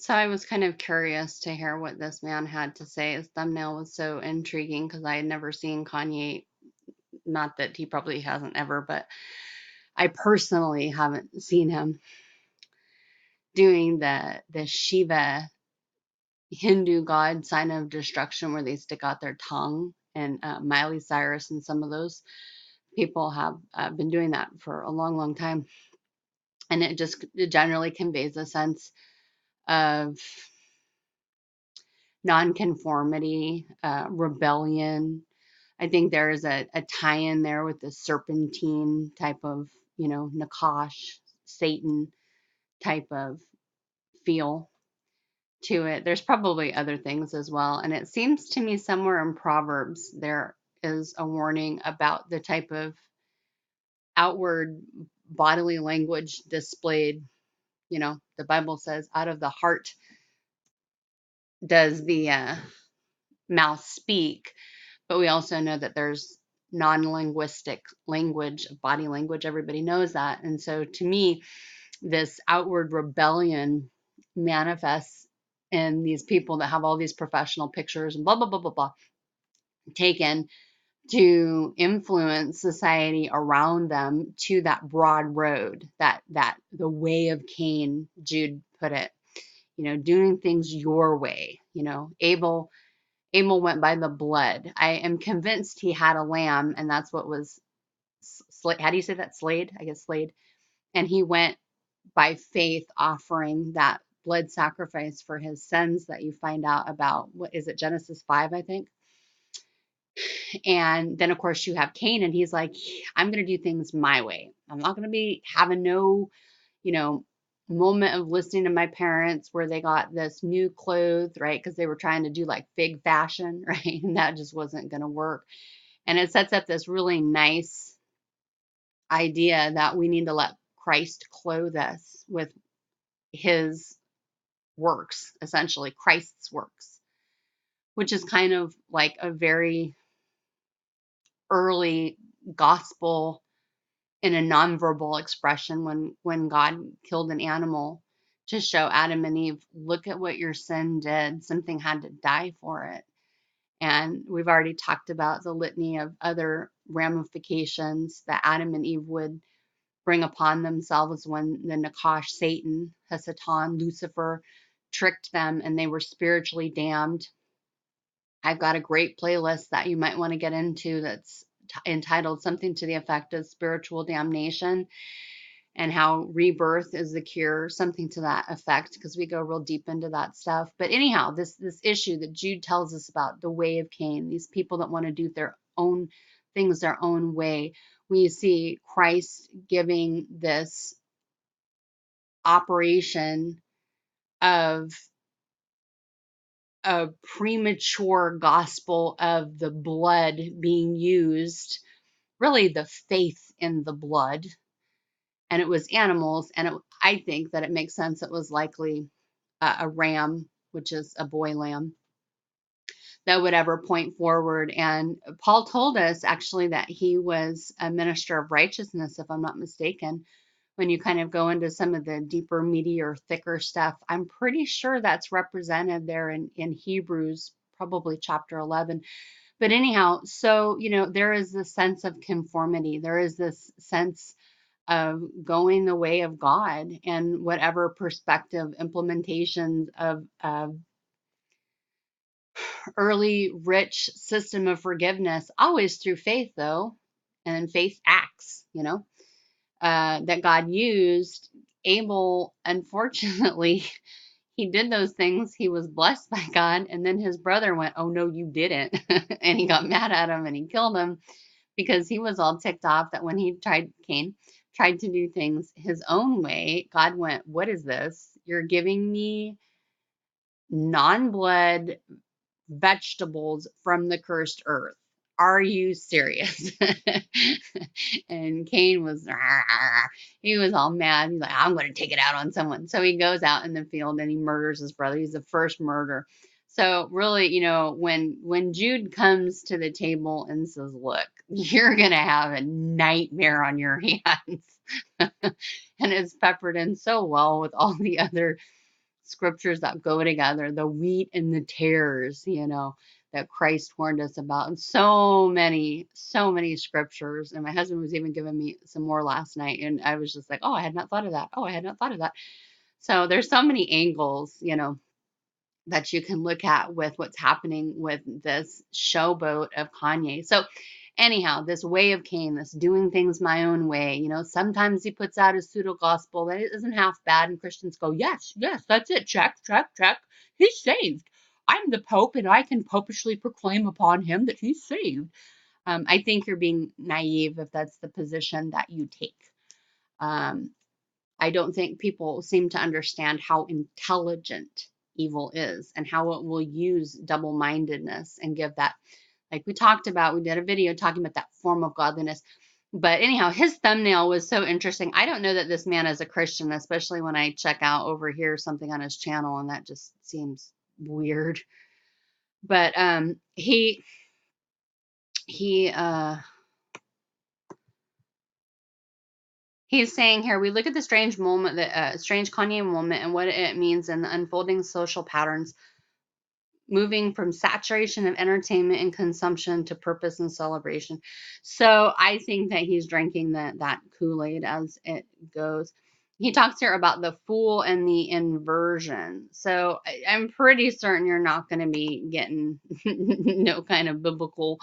So I was kind of curious to hear what this man had to say. His thumbnail was so intriguing because I had never seen Kanye. Not that he probably hasn't ever, but I personally haven't seen him doing the Shiva Hindu god sign of destruction where they stick out their tongue. And Miley Cyrus and some of those people have been doing that for a long, long time. And it generally conveys a sense of nonconformity, rebellion. I think there is a tie in there with the serpentine type of, Nakash, Satan type of feel to it. There's probably other things as well. And it seems to me somewhere in Proverbs there is a warning about the type of outward bodily language displayed. The Bible says, out of the heart does the mouth speak. But we also know that there's non-linguistic language, body language. Everybody knows that. And so to me, this outward rebellion manifests in these people that have all these professional pictures and blah, blah, blah, blah, blah, taken to influence society around them to that broad road, that the way of Cain, Jude put it, doing things your way. Abel went by the blood. I am convinced he had a lamb, and that's what was, how do you say that? Slayed? I guess slayed. And he went by faith, offering that blood sacrifice for his sins that you find out about. What is it? Genesis 5, I think. And then, of course, you have Cain, and he's like, I'm going to do things my way. I'm not going to be having no, you know, moment of listening to my parents where they got this new clothes, right? Because they were trying to do like fig fashion, right? And that just wasn't going to work. And it sets up this really nice idea that we need to let Christ clothe us with his works, essentially Christ's works, which is kind of like a very early gospel in a nonverbal expression when God killed an animal to show Adam and Eve, look at what your sin did. Something had to die for it. And we've already talked about the litany of other ramifications that Adam and Eve would bring upon themselves when the Nakash, Satan, Hasatan, Lucifer, tricked them and they were spiritually damned. I've got a great playlist that you might want to get into that's entitled something to the effect of spiritual damnation and how rebirth is the cure, something to that effect, because we go real deep into that stuff. But anyhow, this issue that Jude tells us about, the way of Cain, these people that want to do their own things their own way, we see Christ giving this operation of a premature gospel of the blood being used, really the faith in the blood. And it was animals. And I think that it makes sense. It was likely a ram, which is a boy lamb, that would ever point forward. And Paul told us actually that he was a minister of righteousness, if I'm not mistaken. When you kind of go into some of the deeper, meatier, thicker stuff, I'm pretty sure that's represented there in Hebrews, probably chapter 11. But anyhow, so, there is this sense of conformity. There is this sense of going the way of God and whatever perspective implementations of early rich system of forgiveness, always through faith though, and faith acts, that God used. Abel, unfortunately, he did those things. He was blessed by God. And then his brother went, oh, no, you didn't. And he got mad at him and he killed him because he was all ticked off that when Cain tried to do things his own way, God went, what is this? You're giving me non-blood vegetables from the cursed earth. Are you serious? And Cain he was all mad. He's like, I'm going to take it out on someone. So he goes out in the field and he murders his brother. He's the first murder. So really, when Jude comes to the table and says, look, you're going to have a nightmare on your hands. And it's peppered in so well with all the other scriptures that go together, the wheat and the tares, that Christ warned us about. And so many scriptures. And my husband was even giving me some more last night. And I was just like, oh, I had not thought of that. Oh, I had not thought of that. So there's so many angles, that you can look at with what's happening with this showboat of Kanye. So anyhow, this way of Cain, this doing things my own way, sometimes he puts out a pseudo gospel that isn't half bad, and Christians go, yes, that's it, check, check, check, he's saved. I'm the Pope, and I can popishly proclaim upon him that he's saved. I think you're being naive if that's the position that you take. I don't think people seem to understand how intelligent evil is and how it will use double-mindedness and give that, like we talked about, we did a video talking about that form of godliness. But anyhow, his thumbnail was so interesting. I don't know that this man is a Christian, especially when I check out over here something on his channel, and that just seems weird. But he's saying here, we look at the strange moment, the strange Kanye moment, and what it means in the unfolding social patterns, moving from saturation of entertainment and consumption to purpose and celebration. So I think that he's drinking that Kool-Aid as it goes. He talks here about the fool and the inversion. So I'm pretty certain you're not going to be getting no kind of biblical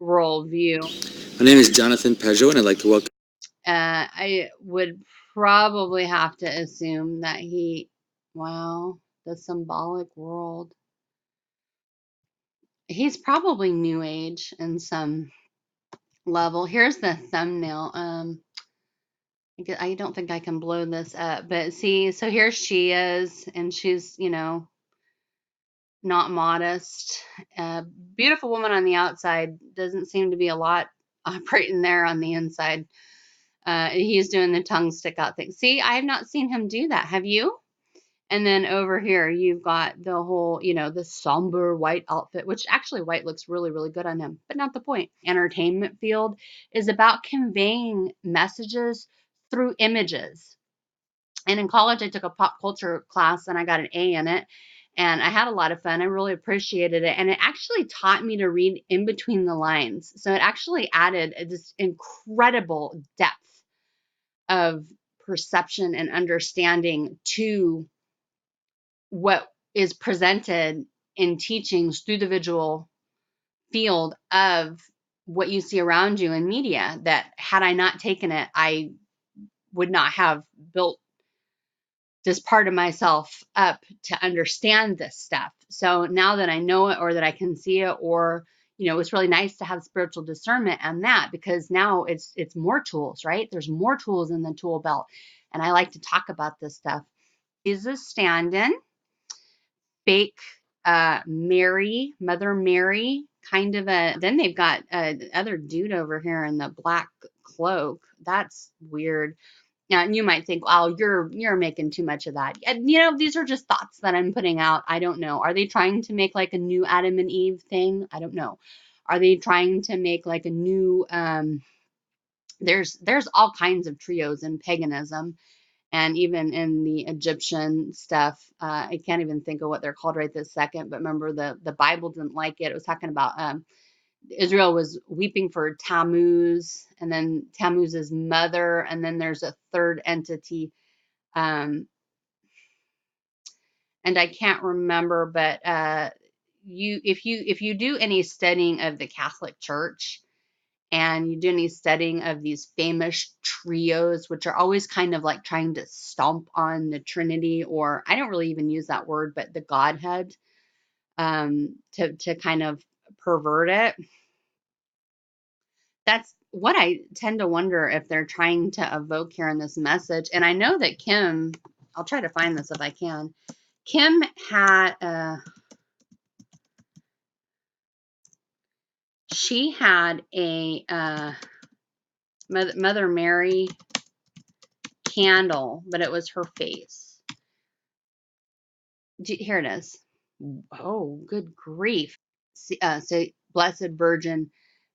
worldview. My name is Jonathan Peugeot, and I'd like to welcome. I would probably have to assume that wow, the symbolic world. He's probably New Age in some level. Here's the thumbnail. I don't think I can blow this up, but see, so here she is, and she's, not modest. Beautiful woman on the outside. Doesn't seem to be a lot operating there on the inside. He's doing the tongue stick out thing. See, I have not seen him do that. Have you? And then over here, you've got the whole, the somber white outfit, which actually white looks really, really good on him, but not the point. Entertainment field is about conveying messages through images. And in college, I took a pop culture class and I got an A in it. And I had a lot of fun. I really appreciated it. And it actually taught me to read in between the lines. So it actually added this incredible depth of perception and understanding to what is presented in teachings through the visual field of what you see around you in media, that had I not taken it, I would not have built this part of myself up to understand this stuff. So now that I know it, or that I can see it, or it's really nice to have spiritual discernment and that, because now it's more tools, right? There's more tools in the tool belt, and I like to talk about this stuff. Is a stand-in. Fake Mother Mary, kind of a. Then they've got other dude over here in the black cloak. That's weird. Now, and you might think, "Oh, you're making too much of that." And, these are just thoughts that I'm putting out. I don't know. Are they trying to make like a new Adam and Eve thing? I don't know. Are they trying to make like a new? There's all kinds of trios in paganism. And even in the Egyptian stuff, I can't even think of what they're called right this second. But remember, the Bible didn't like it. It was talking about Israel was weeping for Tammuz, and then Tammuz's mother, and then there's a third entity, and I can't remember. But if you do any studying of the Catholic Church, and you do any studying of these famous trios, which are always kind of like trying to stomp on the Trinity, or I don't really even use that word, but the Godhead, to kind of pervert it. That's what I tend to wonder if they're trying to evoke here in this message. And I know that Kim, I'll try to find this if I can. Kim had she had a Mother Mary candle, but it was her face. Here it is. Oh, good grief. So Blessed Virgin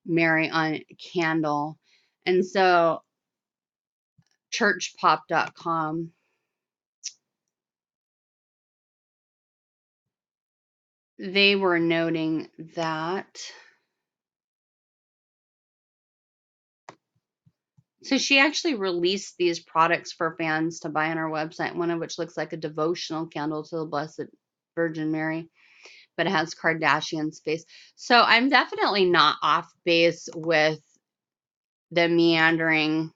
Mary on candle. And so churchpop.com they were noting that. So she actually released these products for fans to buy on our website, one of which looks like a devotional candle to the Blessed Virgin Mary, but it has Kardashian's face. So I'm definitely not off base with the meandering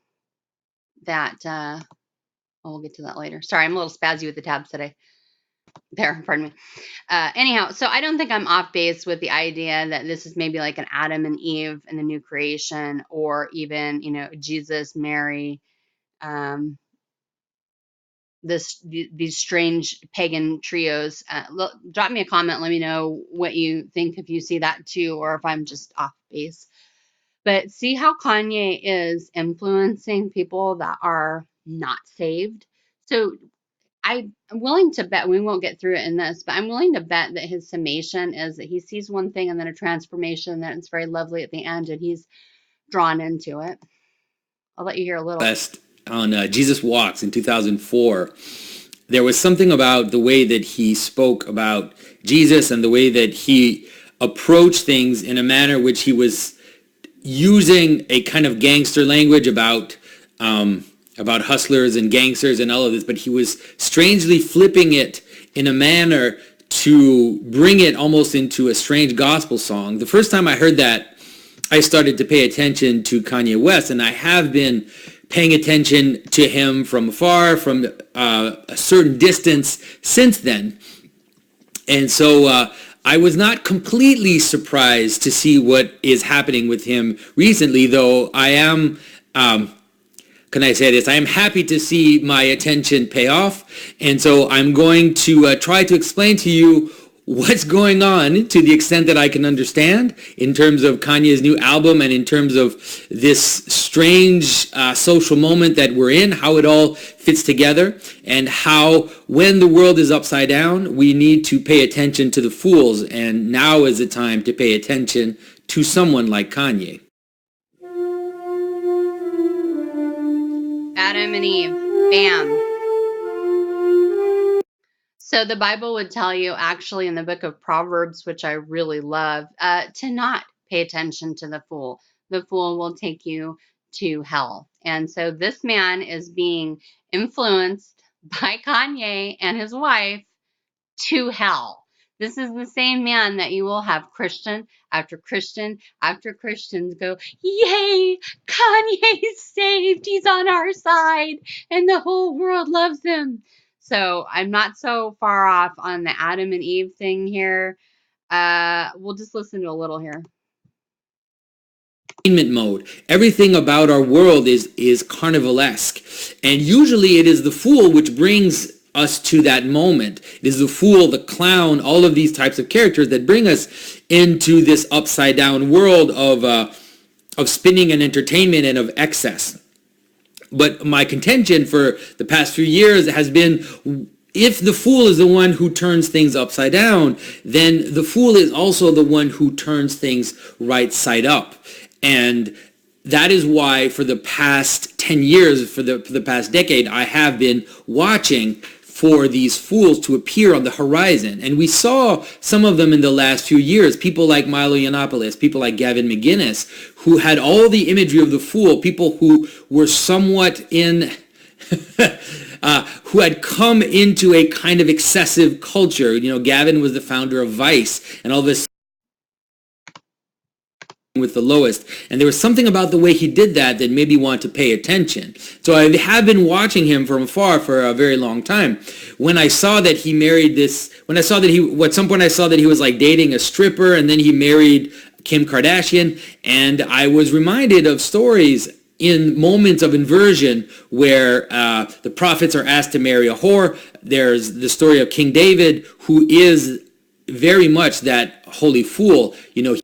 that, we'll get to that later. Sorry, I'm a little spazzy with the tabs today. There, pardon me. Anyhow, so I don't think I'm off base with the idea that this is maybe like an Adam and Eve in the new creation, or even, Jesus, Mary, these strange pagan trios. Drop me a comment. Let me know what you think, if you see that too, or if I'm just off base. But see how Kanye is influencing people that are not saved. So I'm willing to bet, we won't get through it in this, but I'm willing to bet that his summation is that he sees one thing and then a transformation that it's very lovely at the end, and he's drawn into it. I'll let you hear a little. Best on Jesus Walks in 2004. There was something about the way that he spoke about Jesus and the way that he approached things in a manner which he was using a kind of gangster language about hustlers and gangsters and all of this, but he was strangely flipping it in a manner to bring it almost into a strange gospel song. The first time I heard that, I started to pay attention to Kanye West, and I have been paying attention to him from afar, from a certain distance since then. And so I was not completely surprised to see what is happening with him recently, though I am, can I say this? I am happy to see my attention pay off. And so I'm going to try to explain to you what's going on to the extent that I can understand in terms of Kanye's new album and in terms of this strange social moment that we're in, how it all fits together, and how when the world is upside down, we need to pay attention to the fools, and now is the time to pay attention to someone like Kanye. Adam and Eve, bam. So the Bible would tell you, actually, in the book of Proverbs, which I really love, to not pay attention to the fool. The fool will take you to hell. And so this man is being influenced by Kanye and his wife to hell. This is the same man that you will have Christian after Christian after Christians go, yay, Kanye's saved, he's on our side, and the whole world loves him. So I'm not so far off on the Adam and Eve thing here. We'll just listen to a little here. Mode. Everything about our world is carnivalesque, and usually it is the fool which brings us to that moment. It is the fool, the clown, all of these types of characters that bring us into this upside down world of spinning and entertainment and of excess. But my contention for the past few years has been, if the fool is the one who turns things upside down, then the fool is also the one who turns things right side up. And that is why for the past 10 years, for the past decade, I have been watching for these fools to appear on the horizon. And we saw some of them in the last few years, people like Milo Yiannopoulos, people like Gavin McInnes, who had all the imagery of the fool, people who were somewhat in, who had come into a kind of excessive culture. You know, Gavin was the founder of Vice, and all this with the lowest, and there was something about the way he did that that made me want to pay attention. So I have been watching him from afar for a very long time. When I saw that he married this, at some point I saw that he was like dating a stripper, and then he married Kim Kardashian, and I was reminded of stories in moments of inversion where the prophets are asked to marry a whore. There's the story of King David, who is very much that holy fool. You know,